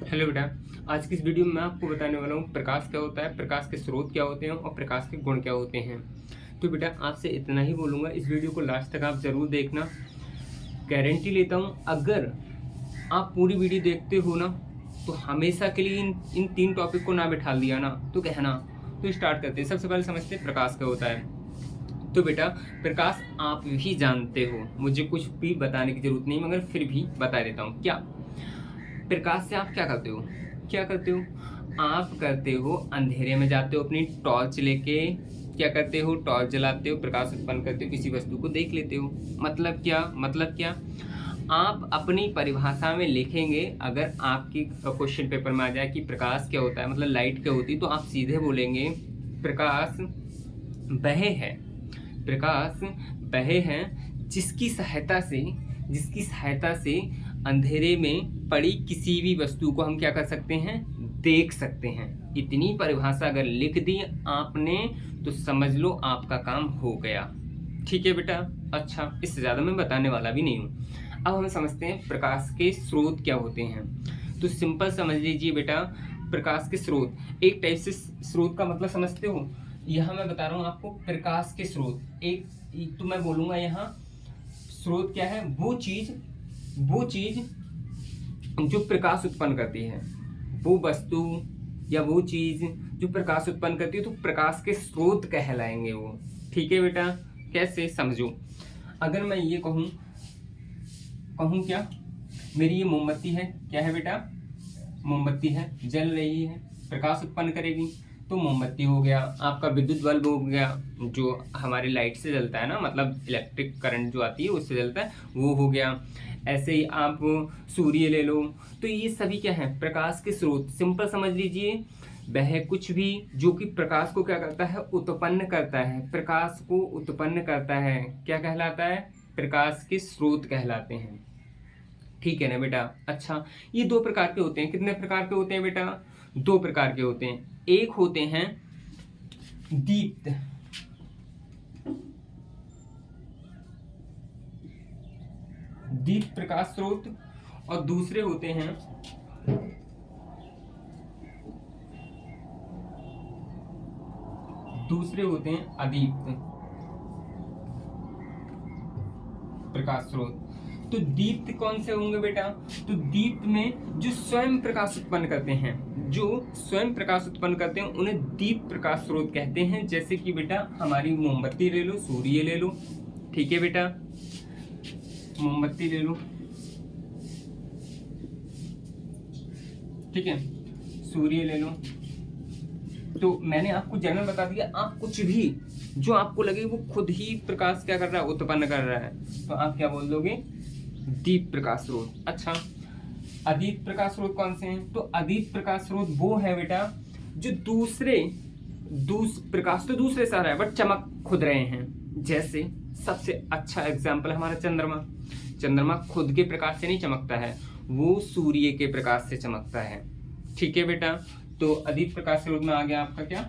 Hello बेटा। आज की इस वीडियो में मैं आपको बताने वाला हूँ प्रकाश क्या होता है, प्रकाश के स्रोत क्या होते हैं और प्रकाश के गुण क्या होते हैं। तो बेटा आपसे इतना ही बोलूँगा, इस वीडियो को लास्ट तक आप ज़रूर देखना। गारंटी लेता हूँ अगर आप पूरी वीडियो देखते हो ना तो हमेशा के लिए इन तीन टॉपिक को ना बिठा दिया ना तो कहना। तो स्टार्ट करते हैं। सबसे पहले समझते हैं प्रकाश क्या होता है। तो बेटा प्रकाश आप भी जानते हो, मुझे कुछ भी बताने की जरूरत नहीं, मगर फिर भी बता देता हूँ। क्या प्रकाश से आप क्या करते हो? क्या करते हो? आप करते हो अंधेरे में जाते हो अपनी टॉर्च लेके, क्या करते हो? टॉर्च जलाते हो, प्रकाश उत्पन्न करते हो, किसी वस्तु को देख लेते हो। मतलब क्या आप अपनी परिभाषा में लिखेंगे। अगर आपकी क्वेश्चन पेपर में आ जाए कि प्रकाश क्या होता है, मतलब लाइट क्या होती है, तो आप सीधे बोलेंगे प्रकाश वह है, प्रकाश वह है जिसकी सहायता से अंधेरे में पड़ी किसी भी वस्तु को हम क्या कर सकते हैं? देख सकते हैं। इतनी परिभाषा अगर लिख दी आपने तो समझ लो आपका काम हो गया। ठीक है बेटा। अच्छा, इससे ज़्यादा मैं बताने वाला भी नहीं हूँ। अब हम समझते हैं प्रकाश के स्रोत क्या होते हैं। तो सिंपल समझ लीजिए बेटा, प्रकाश के स्रोत एक टाइप से, स्रोत का मतलब समझते हो? यहाँ मैं बता रहा हूँ आपको प्रकाश के स्रोत। एक तो मैं बोलूँगा यहाँ स्रोत क्या है? वो चीज जो प्रकाश उत्पन्न करती है, वो वस्तु या वो चीज जो प्रकाश उत्पन्न करती है, तो प्रकाश के स्रोत कहलाएंगे वो। ठीक है बेटा। कैसे समझो? अगर मैं ये कहूँ कहूँ क्या, मेरी ये मोमबत्ती है, क्या है बेटा? मोमबत्ती है, जल रही है, प्रकाश उत्पन्न करेगी, तो मोमबत्ती हो गया। आपका विद्युत बल्ब हो गया, जो हमारी लाइट से जलता है ना, मतलब इलेक्ट्रिक करंट जो आती है उससे जलता है, वो हो गया। ऐसे ही आप सूर्य ले लो। तो ये सभी क्या है? प्रकाश के स्रोत। सिंपल समझ लीजिए, वह कुछ भी जो कि प्रकाश को क्या करता है? उत्पन्न करता है। प्रकाश को उत्पन्न करता है, क्या कहलाता है? प्रकाश के स्रोत कहलाते हैं। ठीक है ना बेटा। अच्छा, ये दो प्रकार के होते हैं। कितने प्रकार के होते हैं बेटा? दो प्रकार के होते हैं। एक होते हैं दीप्त, दीप्त प्रकाश स्रोत, और दूसरे होते हैं अदीप्त प्रकाश स्रोत। तो दीप्त कौन से होंगे बेटा? तो दीप्त में जो स्वयं प्रकाश उत्पन्न करते हैं, उन्हें दीप्त प्रकाश स्रोत कहते हैं। जैसे कि बेटा हमारी मोमबत्ती ले लो, सूर्य ले लो। ठीक है बेटा, मोमबत्ती ले लो, ठीक है, सूर्य ले लो। तो मैंने आपको जनरल बता दिया। आप कुछ भी जो आपको लगे वो खुद ही प्रकाश क्या कर रहा है? उत्पन्न कर रहा है, तो आप क्या बोल दोगे? दीप प्रकाश स्रोत। अच्छा, अदीप्त प्रकाश स्रोत कौन से हैं? तो अदीप्त प्रकाश स्रोत वो है बेटा जो प्रकाश तो दूसरे से आ रहा है बट चमक खुद रहे हैं। जैसे सबसे अच्छा एग्जाम्पल हमारा चंद्रमा खुद के प्रकाश से नहीं चमकता है, वो सूर्य के प्रकाश से चमकता है। ठीक है बेटा। तो अदीप्त प्रकाश स्रोत में आ गया आपका क्या?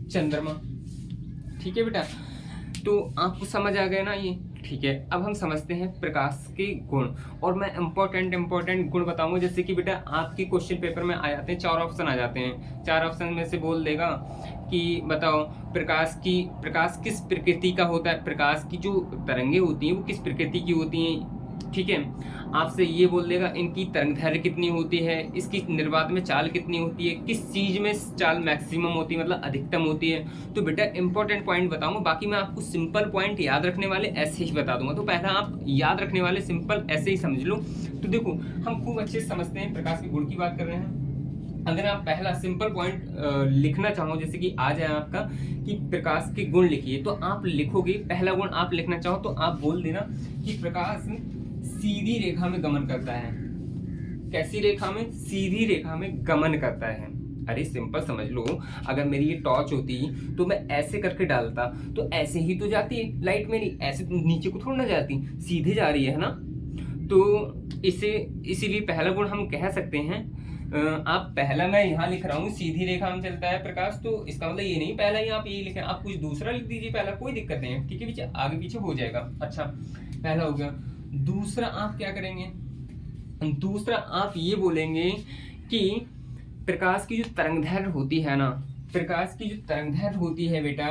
चंद्रमा। ठीक है बेटा, तो आपको समझ आ गया ना ये? ठीक है। अब हम समझते हैं प्रकाश के गुण, और मैं इंपॉर्टेंट गुण बताऊंगा। जैसे कि बेटा आपके क्वेश्चन पेपर में आ जाते हैं, 4 ऑप्शन आ जाते हैं। 4 ऑप्शन में से बोल देगा कि बताओ प्रकाश किस प्रकृति का होता है, प्रकाश की जो तरंगे होती हैं वो किस प्रकृति की होती हैं। ठीक है, आपसे ये बोल देगा इनकी तरंगदैर्घ्य कितनी होती है, इसकी निर्वात में चाल कितनी होती है, किस चीज में चाल मैक्सिमम होती है, मतलब अधिकतम होती है। तो बेटा इंपॉर्टेंट पॉइंट बताऊंगा, बाकी मैं आपको सिंपल पॉइंट याद रखने वाले ऐसे ही बता दूंगा। तो पहला आप याद रखने वाले सिंपल ऐसे ही समझ लो। तो देखो हम खूब अच्छे से समझते हैं, प्रकाश के गुण की बात कर रहे हैं। अगर आप पहला सिंपल पॉइंट लिखना चाहो, जैसे कि आ जाए आपका कि प्रकाश के गुण लिखिए, तो आप लिखोगे, पहला गुण आप लिखना चाहो तो आप बोल देना कि प्रकाश सीधी रेखा में गमन करता है। कैसी रेखा में? सीधी रेखा में गमन करता है। अरे सिंपल समझ लो, अगर मेरी ये टॉर्च होती तो मैं ऐसे करके डालता तो ऐसे ही तो जाती है लाइट मेरी, ऐसे नीचे को थोड़ा ना जाती, सीधे जा रही है ना। तो इसीलिए पहला गुण हम कह सकते हैं। आप पहला, मैं यहाँ लिख रहा हूँ सीधी रेखा में चलता है प्रकाश, तो इसका मतलब ये नहीं पहला ही आप यही लिखें, आप कुछ दूसरा लिख दीजिए पहला, कोई दिक्कत नहीं है। ठीक है, पीछे आगे पीछे हो जाएगा। अच्छा, पहला हो गया। दूसरा आप क्या करेंगे, दूसरा आप ये बोलेंगे कि प्रकाश की जो तरंगदैर्घ्य होती है ना, प्रकाश की जो तरंगदैर्घ्य होती है बेटा,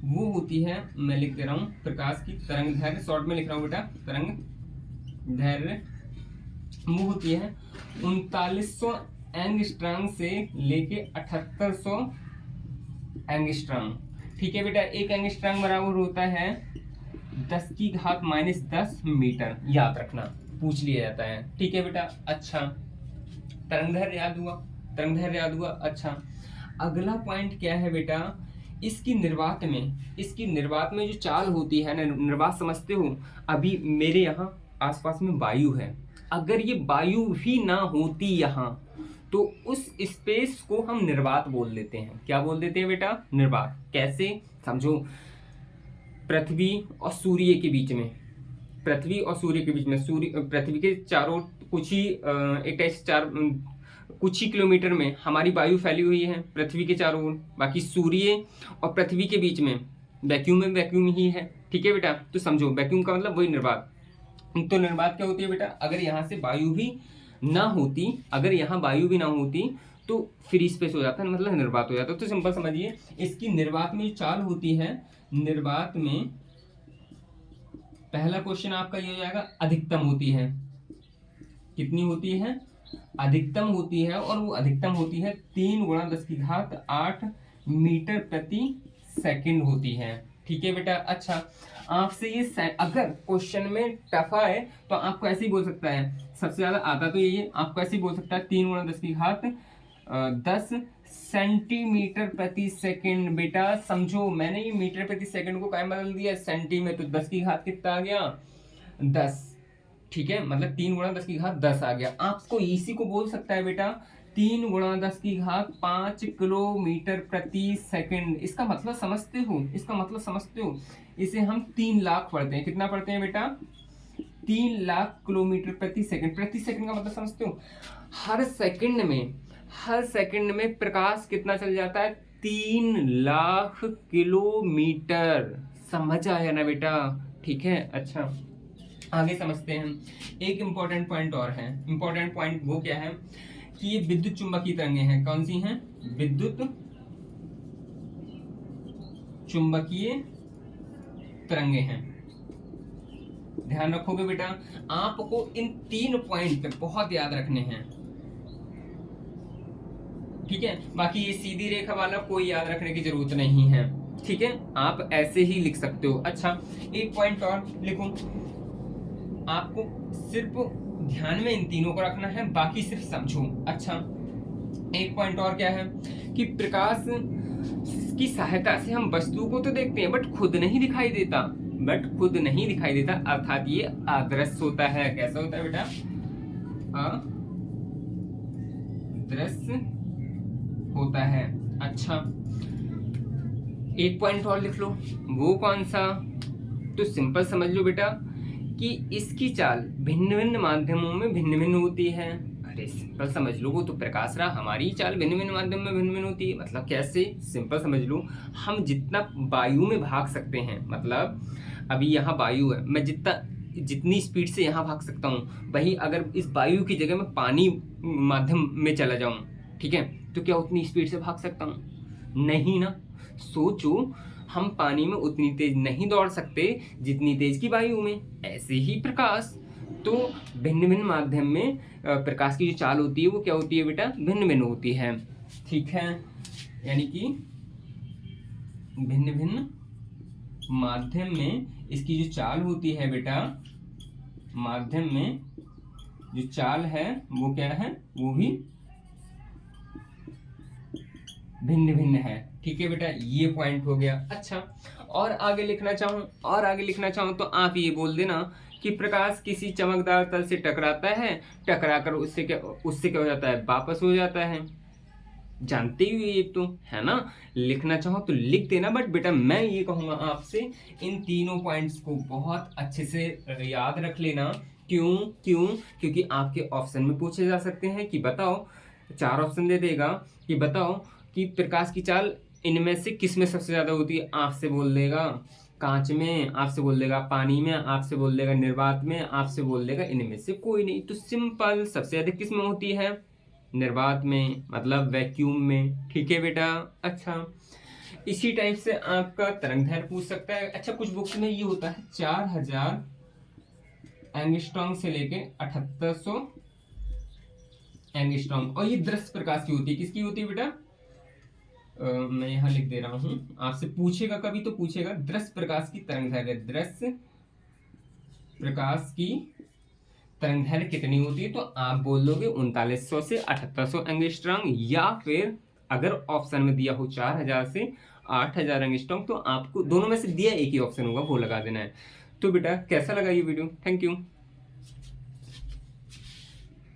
वो होती है, मैं लिख दे रहा हूँ, प्रकाश की तरंगदैर्घ्य शॉर्ट में लिख रहा हूँ बेटा, तरंगदैर्घ्य वो होती है 3900 एंगस्ट्रॉम से लेके 7800 एंगस्ट्रॉम। ठीक है बेटा, एक एंगस्ट्रॉम बराबर होता है 10⁻⁻10 मीटर, याद रखना, पूछ लिया जाता है। ठीक है बेटा, अच्छा तरंगदैर्घ्य याद हुआ, तरंगदैर्घ्य याद हुआ। अच्छा अगला पॉइंट क्या है बेटा, इसकी निर्वात में जो चाल होती है ना, निर्वात समझते हो, अभी मेरे यहाँ आसपास में वायु है, अगर ये वायु भी ना होती यहाँ तो उस स्पेस को हम निर्वात बोल देते हैं। क्या बोल देते हैं बेटा, निर्वात। कैसे, समझो, पृथ्वी और सूर्य के बीच में, पृथ्वी और सूर्य के बीच में, सूर्य पृथ्वी के चारों कुछ ही कुछ ही किलोमीटर में हमारी वायु फैली हुई है पृथ्वी के चारों ओर, बाकी सूर्य और पृथ्वी के बीच में वैक्यूम ही है। ठीक है बेटा, तो समझो वैक्यूम का मतलब वही निर्वात। तो निर्वात क्या होती है बेटा, अगर यहाँ से वायु भी ना होती, अगर यहाँ वायु भी ना होती तो फ्री स्पेस हो जाता है, मतलब निर्वात हो जाता है। तो सिंपल समझिए, इसकी निर्वात में जो चाल होती है, निर्वात में पहला क्वेश्चन आपका ये हो जाएगा, अधिकतम होती है, कितनी होती है, अधिकतम होती है, और वो अधिकतम होती है 3 × 10⁸ मीटर प्रति सेकंड होती है। ठीक है बेटा, अच्छा आपसे ये अगर क्वेश्चन में टफ है तो आपको ऐसे ही बोल सकता है, सबसे ज्यादा आता तो यही है, आपको ऐसे ही बोल सकता है 3 × 10⁻10 सेंटीमीटर प्रति सेकंड। बेटा समझो, मैंने ये मीटर प्रति सेकंड को कायम बदल दिया सेंटी में, तो 10 की घात कितना आ गया, 10। ठीक है, मतलब 3 × 10 की घात 10 आ गया। आपको इसी को बोल सकता है बेटा 3 × 10 की घात 5 किलोमीटर प्रति सेकंड। इसका मतलब समझते हो, इसका मतलब समझते हो, इसे हम 3 लाख पढ़ते हैं। कितना पढ़ते हैं बेटा, 3 लाख किलोमीटर प्रति सेकंड। प्रति सेकंड का मतलब समझते हो, हर सेकंड में प्रकाश कितना चल जाता है, 3 लाख किलोमीटर। समझ आया ना बेटा, ठीक है। अच्छा आगे समझते हैं, एक इंपॉर्टेंट पॉइंट और है। इंपॉर्टेंट पॉइंट वो क्या है कि ये विद्युत चुंबकीय तरंगें हैं। कौन सी हैं, विद्युत चुंबकीय तरंगें हैं। ध्यान रखोगे बेटा, आपको इन 3 पॉइंट बहुत याद रखने हैं, ठीक है। बाकी ये सीधी रेखा वाला कोई याद रखने की जरूरत नहीं है, ठीक है, आप ऐसे ही लिख सकते हो। अच्छा एक पॉइंट और लिखो, आपको सिर्फ ध्यान में इन तीनों को रखना है, बाकी सिर्फ समझो। अच्छा एक पॉइंट और क्या है कि प्रकाश की सहायता से हम वस्तु को तो देखते हैं बट खुद नहीं दिखाई देता, अर्थात ये अदृश्य होता है। कैसा होता है बेटा, अदृश्य होता है। अच्छा एक पॉइंट और लिख लो, वो कौन सा, तो सिंपल समझ लो बेटा कि इसकी चाल भिन्न भिन्न माध्यमों में भिन्न भिन्न होती है। अरे सिंपल समझ लो, वो तो प्रकाश रहा, हमारी चाल भिन्न भिन्न माध्यम में भिन्न भिन्न होती है। मतलब कैसे, सिंपल समझ लो, हम जितना वायु में भाग सकते हैं, मतलब अभी यहाँ वायु है, मैं जितनी स्पीड से यहाँ भाग सकता हूँ, वही अगर इस वायु की जगह मैं पानी माध्यम में चला जाऊँ, ठीक है, तो क्या उतनी स्पीड से भाग सकता हूँ, नहीं ना। सोचो, हम पानी में उतनी तेज नहीं दौड़ सकते जितनी तेज की वायु में, ऐसे ही प्रकाश। तो भिन्न भिन्न माध्यम में प्रकाश की जो चाल होती है वो क्या होती है बेटा, भिन्न भिन्न होती है, ठीक है। यानी कि भिन्न भिन्न माध्यम में इसकी जो चाल होती है बेटा, माध्यम में जो चाल है वो क्या है, वो भी भिन्न भिन्न है, ठीक है बेटा, ये पॉइंट हो गया। अच्छा और आगे लिखना चाहूँ तो आप ये बोल देना कि प्रकाश किसी चमकदार तल से टकराता है, टकराकर उससे क्या हो जाता है, वापस हो जाता है। जानते ही ये तो है ना, लिखना चाहो तो लिख देना, बट बेटा मैं ये कहूँगा आपसे इन तीनों पॉइंट्स को बहुत अच्छे से याद रख लेना। क्योंकि आपके ऑप्शन में पूछे जा सकते हैं कि बताओ, 4 ऑप्शन दे देगा कि बताओ कि प्रकाश की चाल इनमें से किस में सबसे ज़्यादा होती है, आपसे बोल देगा कांच में आपसे बोल देगा, पानी में आपसे बोल देगा, निर्वात में आपसे बोल देगा, इनमें से कोई नहीं। तो सिंपल सबसे अधिक किस में होती है? निर्वात में, मतलब वैक्यूम में। ठीक है बेटा। अच्छा, इसी टाइप से आपका तरंग दैर्घ्य पूछ सकता है। अच्छा, कुछ बुक्स में ये होता है 4000 एंगस्ट्रॉम से लेके 7800 एंगस्ट्रॉम, और ये दृश्य प्रकाश की होती है। किसकी होती है बेटा? मैं यहाँ लिख दे रहा हूँ, आपसे पूछेगा कभी तो पूछेगा, दृश्य प्रकाश की तरंग दैर्घ्य, दृश्य प्रकाश की तरंग दैर्घ्य कितनी होती है? तो आप बोल दोगे 3900 से 7800 एंगस्ट्रॉम, या फिर अगर ऑप्शन में दिया हो 4000 से 8000 एंगस्ट्रॉम, तो आपको दोनों में से दिया एक ही ऑप्शन होगा, वो लगा देना है। तो बेटा कैसा लगा ये वीडियो? Thank you.